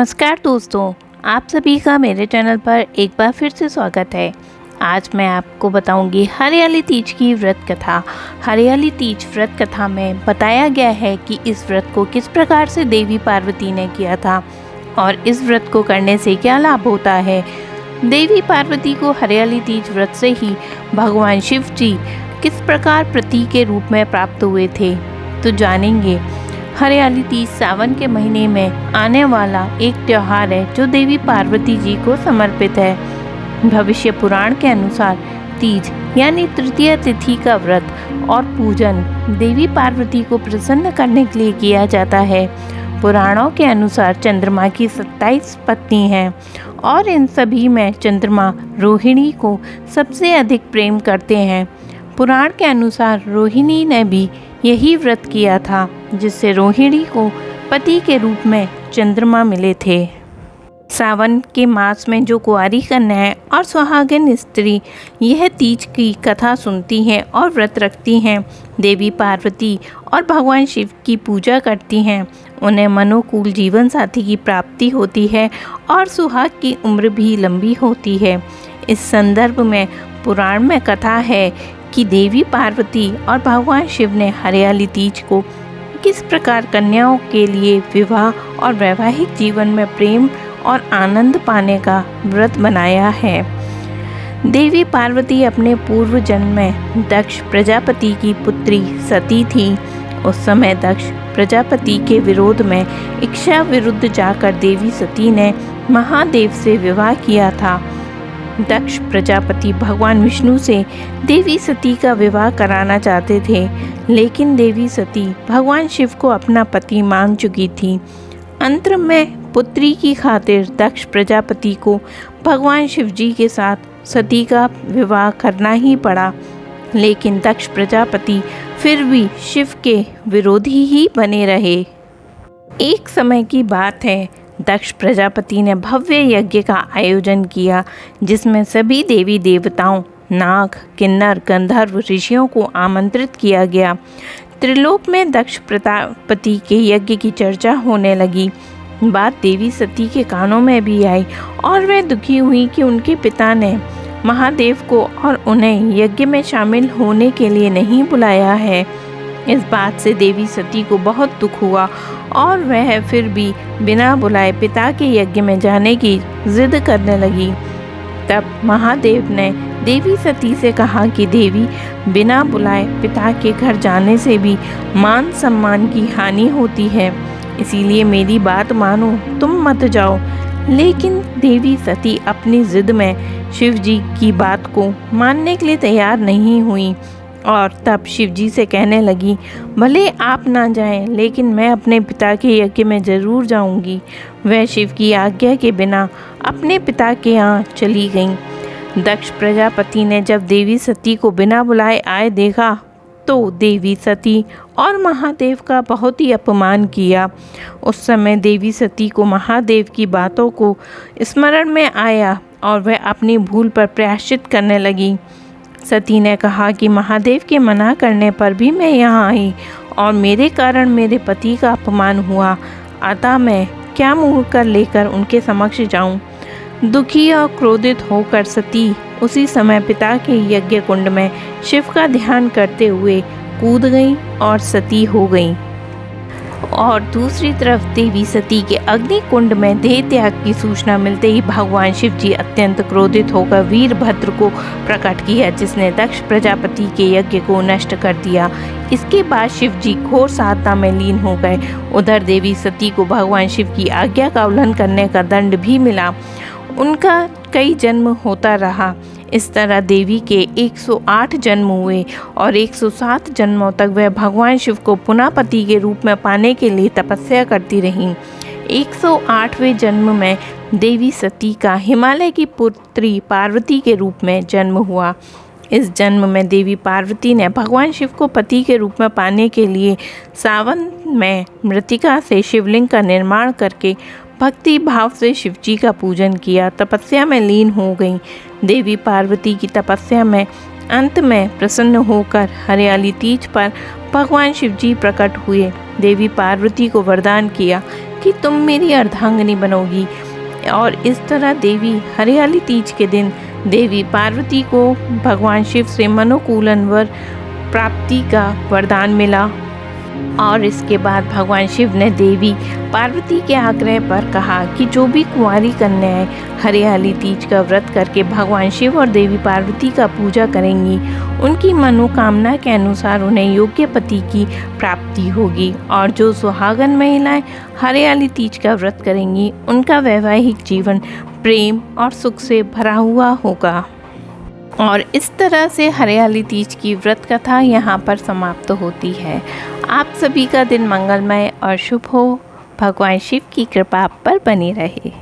नमस्कार दोस्तों, आप सभी का मेरे चैनल पर एक बार फिर से स्वागत है। आज मैं आपको बताऊंगी हरियाली तीज की व्रत कथा। हरियाली तीज व्रत कथा में बताया गया है कि इस व्रत को किस प्रकार से देवी पार्वती ने किया था और इस व्रत को करने से क्या लाभ होता है। देवी पार्वती को हरियाली तीज व्रत से ही भगवान शिव जी किस प्रकार प्रतीक के रूप में प्राप्त हुए थे, तो जानेंगे। हरियाली तीज सावन के महीने में आने वाला एक त्योहार है जो देवी पार्वती जी को समर्पित है। भविष्य पुराण के अनुसार तीज यानी तृतीय तिथि का व्रत और पूजन देवी पार्वती को प्रसन्न करने के लिए किया जाता है। पुराणों के अनुसार चंद्रमा की 27 पत्नी हैं और इन सभी में चंद्रमा रोहिणी को सबसे अधिक प्रेम करते हैं। पुराण के अनुसार रोहिणी ने भी यही व्रत किया था, जिससे रोहिणी को पति के रूप में चंद्रमा मिले थे। सावन के मास में जो कुंवारी कन्याएं और सुहागिन स्त्री यह तीज की कथा सुनती हैं और व्रत रखती हैं, देवी पार्वती और भगवान शिव की पूजा करती हैं, उन्हें मनोकूल जीवन साथी की प्राप्ति होती है और सुहाग की उम्र भी लंबी होती है। इस संदर्भ में पुराण में कथा है कि देवी पार्वती और भगवान शिव ने हरियाली तीज को किस प्रकार कन्याओं के लिए विवाह और वैवाहिक जीवन में प्रेम और आनंद पाने का व्रत बनाया है। देवी पार्वती अपने पूर्व जन्म में दक्ष प्रजापति की पुत्री सती थी। उस समय दक्ष प्रजापति के विरोध में इच्छा विरुद्ध जाकर देवी सती ने महादेव से विवाह किया था। दक्ष प्रजापति भगवान विष्णु से देवी सती का विवाह कराना चाहते थे, लेकिन देवी सती भगवान शिव को अपना पति मान चुकी थी। अंत में पुत्री की खातिर दक्ष प्रजापति को भगवान शिव जी के साथ सती का विवाह करना ही पड़ा, लेकिन दक्ष प्रजापति फिर भी शिव के विरोधी ही बने रहे। एक समय की बात है, दक्ष प्रजापति ने भव्य यज्ञ का आयोजन किया, जिसमें सभी देवी देवताओं, नाग, किन्नर, गंधर्व, ऋषियों को आमंत्रित किया गया। त्रिलोक में दक्ष प्रजापति के यज्ञ की चर्चा होने लगी। बात देवी सती के कानों में भी आई और वह दुखी हुई कि उनके पिता ने महादेव को और उन्हें यज्ञ में शामिल होने के लिए नहीं बुलाया है। इस बात से देवी सती को बहुत दुख हुआ और वह फिर भी बिना बुलाए पिता के यज्ञ में जाने की जिद करने लगी। तब महादेव ने देवी सती से कहा कि देवी, बिना बुलाए पिता के घर जाने से भी मान सम्मान की हानि होती है, इसीलिए मेरी बात मानो, तुम मत जाओ। लेकिन देवी सती अपनी जिद में शिव जी की बात को मानने के लिए तैयार नहीं हुई और तब शिव जी से कहने लगी, भले आप ना जाएं, लेकिन मैं अपने पिता के यज्ञ में ज़रूर जाऊंगी। वह शिव की आज्ञा के बिना अपने पिता के यहाँ चली गईं। दक्ष प्रजापति ने जब देवी सती को बिना बुलाए आए देखा तो देवी सती और महादेव का बहुत ही अपमान किया। उस समय देवी सती को महादेव की बातों को स्मरण में आया और वह अपनी भूल पर प्रायश्चित करने लगी। सती ने कहा कि महादेव के मना करने पर भी मैं यहाँ आई और मेरे कारण मेरे पति का अपमान हुआ, अतः मैं क्या मुँह कर लेकर उनके समक्ष जाऊँ। दुखी और क्रोधित होकर सती उसी समय पिता के यज्ञ कुंड में शिव का ध्यान करते हुए कूद गई और सती हो गई। और दूसरी तरफ देवी सती के अग्नि कुंड में देह त्याग की सूचना मिलते ही भगवान शिव जी अत्यंत क्रोधित होकर वीरभद्र को प्रकट किया, जिसने दक्ष प्रजापति के यज्ञ को नष्ट कर दिया। इसके बाद शिव जी घोर साधना में लीन हो गए। उधर देवी सती को भगवान शिव की आज्ञा का उल्लंघन करने का दंड भी मिला। उनका कई जन्म होता रहा। इस तरह देवी के 108 जन्म हुए और 107 जन्मों तक वह भगवान शिव को पुनः पति के रूप में पाने के लिए तपस्या करती रहीं। 108वें जन्म में देवी सती का हिमालय की पुत्री पार्वती के रूप में जन्म हुआ। इस जन्म में देवी पार्वती ने भगवान शिव को पति के रूप में पाने के लिए सावन में मृतिका से शिवलिंग का निर्माण करके भक्ति भाव से शिव जी का पूजन किया, तपस्या में लीन हो गईं। देवी पार्वती की तपस्या में अंत में प्रसन्न होकर हरियाली तीज पर भगवान शिव जी प्रकट हुए। देवी पार्वती को वरदान किया कि तुम मेरी अर्धांगिनी बनोगी। और इस तरह देवी हरियाली तीज के दिन देवी पार्वती को भगवान शिव से मनोकूलन वर प्राप्ति का वरदान मिला। और इसके बाद भगवान शिव ने देवी पार्वती के आग्रह पर कहा कि जो भी कुंवारी कन्याएं हरियाली तीज का व्रत करके भगवान शिव और देवी पार्वती का पूजा करेंगी, उनकी मनोकामना के अनुसार उन्हें योग्य पति की प्राप्ति होगी। और जो सुहागन महिलाएं हरियाली तीज का व्रत करेंगी, उनका वैवाहिक जीवन प्रेम और सुख से भरा हुआ होगा। और इस तरह से हरियाली तीज की व्रत कथा यहाँ पर समाप्त होती है। आप सभी का दिन मंगलमय और शुभ हो। भगवान शिव की कृपा आप पर बनी रहे।